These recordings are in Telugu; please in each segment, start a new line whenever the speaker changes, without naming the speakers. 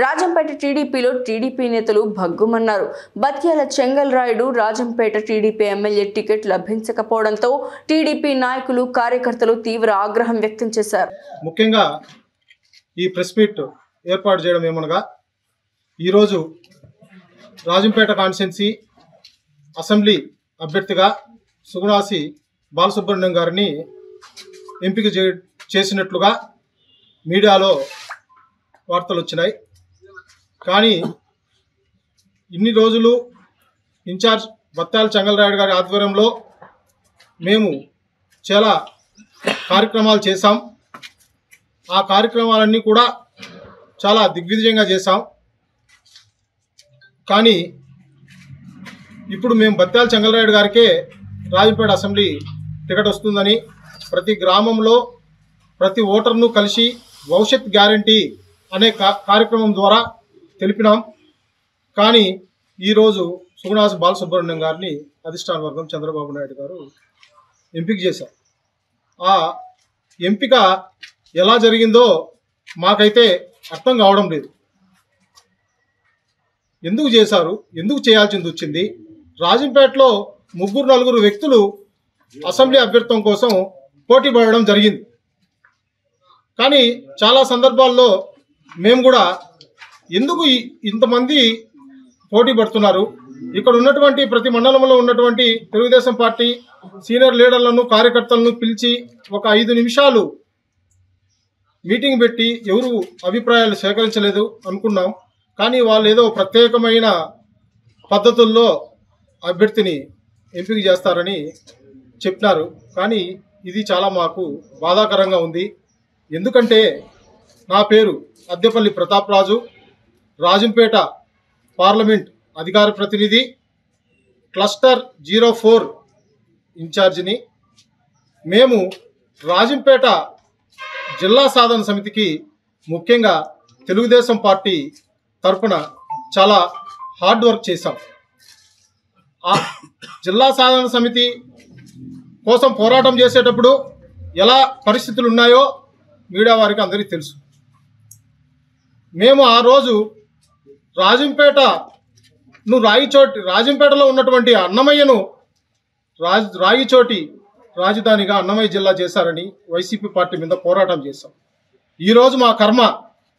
రాజంపేట టీడీపీలో టీడీపీ నేతలు భగ్గుమన్నారు. Batyala Chengal Rayudu Rajampet TDP MLA ticket లభించకపోవడంతో టీడీపీ నాయకులు కార్యకర్తలు తీవ్ర ఆగ్రహం వ్యక్తం చేశారు.
ముఖ్యంగా ఈ ప్రెస్ మీట్ ఏర్పాటు చేయడం ఏమనగా ఈ రోజు రాజంపేట కాన్స్టిట్యున్సీ అసెంబ్లీ అభ్యర్థిగా సుగుణాసి బాలసుబ్రహ్మణ్యం గారిని ఎంపిక చేసినట్లుగా మీడియాలో వార్తలు వచ్చినాయి. కానీ ఇన్ని రోజులు ఇన్ఛార్జ్ బత్యాల చెంగల్ రాయుడు గారి ఆధ్వర్యంలో మేము చాలా కార్యక్రమాలు చేశాం. ఆ కార్యక్రమాలన్నీ కూడా చాలా దిగ్విజయంగా చేశాం. కానీ ఇప్పుడు మేము బత్యాల చెంగల్ రాయుడు గారికే రాజంపేట అసెంబ్లీ టికెట్ వస్తుందని ప్రతి గ్రామంలో ప్రతి ఓటర్ను కలిసి భవిష్యత్ గ్యారంటీ అనే కార్యక్రమం ద్వారా తెలిపినాం. కానీ ఈరోజు సుగుణాసి బాలసుబ్రహ్మణ్యం గారిని అధిష్టాన వర్గం చంద్రబాబు నాయుడు గారు ఎంపిక చేశారు. ఆ ఎంపిక ఎలా జరిగిందో మాకైతే అర్థం కావడం లేదు. ఎందుకు చేశారు, ఎందుకు చేయాల్సింది వచ్చింది? రాజంపేటలో 3-4 వ్యక్తులు అసెంబ్లీ అభ్యర్థం కోసం పోటీ పడడం జరిగింది. కానీ చాలా సందర్భాల్లో మేము కూడా ఎందుకు ఇంతమంది పోటీ పడుతున్నారు, ఇక్కడ ఉన్నటువంటి ప్రతి మండలంలో ఉన్నటువంటి తెలుగుదేశం పార్టీ సీనియర్ లీడర్లను కార్యకర్తలను పిలిచి ఒక 5 నిమిషాలు మీటింగ్ పెట్టి ఎవరు అభిప్రాయాలు సేకరించలేదు అనుకున్నాం. కానీ వాళ్ళు ఏదో ప్రత్యేకమైన పద్ధతుల్లో అభ్యర్థిని ఎంపిక చేస్తారని చెప్పినారు. కానీ ఇది చాలా మాకు బాధాకరంగా ఉంది. ఎందుకంటే నా పేరు అద్దెపల్లి ప్రతాప్ రాజు, రాజంపేట పార్లమెంట్ అధికార ప్రతినిధి, క్లస్టర్ 04 ఇన్ఛార్జిని. మేము రాజంపేట జిల్లా సాధన సమితికి ముఖ్యంగా తెలుగుదేశం పార్టీ తరఫున చాలా హార్డ్ వర్క్ చేశాం. ఆ జిల్లా సాధన సమితి కోసం పోరాటం చేసేటప్పుడు ఎలా పరిస్థితులు ఉన్నాయో మీడియా వారికి అందరికీ తెలుసు. మేము ఆ రోజు రాజంపేటలో ఉన్నటువంటి అన్నమయ్యను రాయిచోటి రాజధానిగా అన్నమయ్య జిల్లా చేశారని వైసీపీ పార్టీ మీద పోరాటం చేశాం. ఈరోజు మా కర్మ,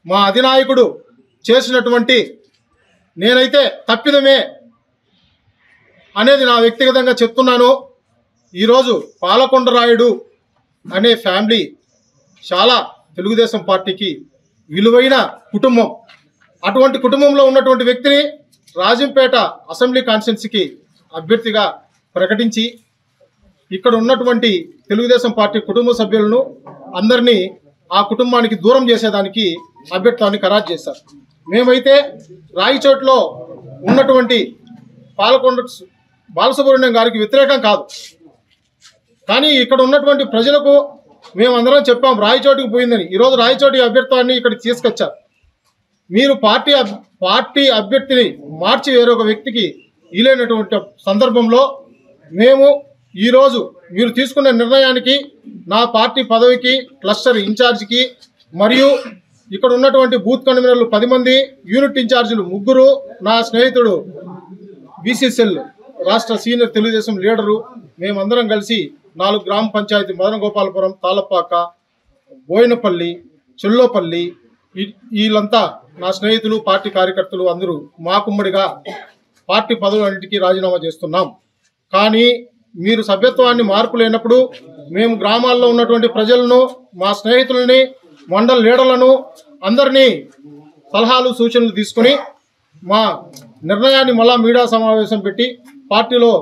మా అధినాయకుడు చేసినటువంటి నేనైతే తప్పిదమే అనేది నా వ్యక్తిగతంగా చెప్తున్నాను. ఈరోజు పాలకొండరాయుడు అనే ఫ్యామిలీ చాలా తెలుగుదేశం పార్టీకి విలువైన కుటుంబం. అటువంటి కుటుంబంలో ఉన్నటువంటి వ్యక్తిని రాజంపేట అసెంబ్లీ కాన్స్టిట్యున్సీకి అభ్యర్థిగా ప్రకటించి ఇక్కడ ఉన్నటువంటి తెలుగుదేశం పార్టీ కుటుంబ సభ్యులను అందరినీ ఆ కుటుంబానికి దూరం చేసేదానికి అభ్యర్థాన్ని ఖరారు చేశారు. మేమైతే రాయిచోట్లో ఉన్నటువంటి పాలకొండ బాలసుబ్రహ్మణ్యం గారికి వ్యతిరేకం కాదు. కానీ ఇక్కడ ఉన్నటువంటి ప్రజలకు మేమందరం చెప్పాం రాయిచోటికి పోయిందని. ఈరోజు రాయిచోటి అభ్యర్థాన్ని ఇక్కడికి తీసుకొచ్చారు. మీరు పార్టీ అభ్యర్థిని మార్చి వేరొక వ్యక్తికి ఇలేనటువంటి సందర్భంలో మేము ఈరోజు మీరు తీసుకున్న నిర్ణయానికి, నా పార్టీ పదవికి, క్లస్టర్ ఇన్ఛార్జికి మరియు ఇక్కడ ఉన్నటువంటి బూత్ కన్వీనర్లు 10 మంది, యూనిట్ ఇన్ఛార్జీలు 3, నా స్నేహితుడు బీసీసీఎల్ రాష్ట్ర సీనియర్ తెలుగుదేశం లీడరు, మేమందరం కలిసి 4 గ్రామ పంచాయతీ మదనగోపాలపురం, తాళపాక, బోయినపల్లి, చెల్లోపల్లి వీళ్ళంతా నా స్నేహితులు, పార్టీ కార్యకర్తలు అందరూ మా కుమ్మడిగా పార్టీ పదవులన్నింటికీ రాజీనామా చేస్తున్నాం. కానీ మీరు సభ్యత్వాన్ని మార్పు లేనప్పుడు మేము గ్రామాల్లో ఉన్నటువంటి ప్రజలను, మా స్నేహితులని, మండల లీడర్లను అందరినీ సలహాలు సూచనలు తీసుకుని మా నిర్ణయాన్ని మళ్ళా మీడియా సమావేశం పెట్టి పార్టీలో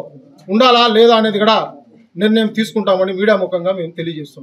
ఉండాలా లేదా అనేది కూడా నిర్ణయం తీసుకుంటామని మీడియా ముఖంగా మేము తెలియజేస్తున్నాం.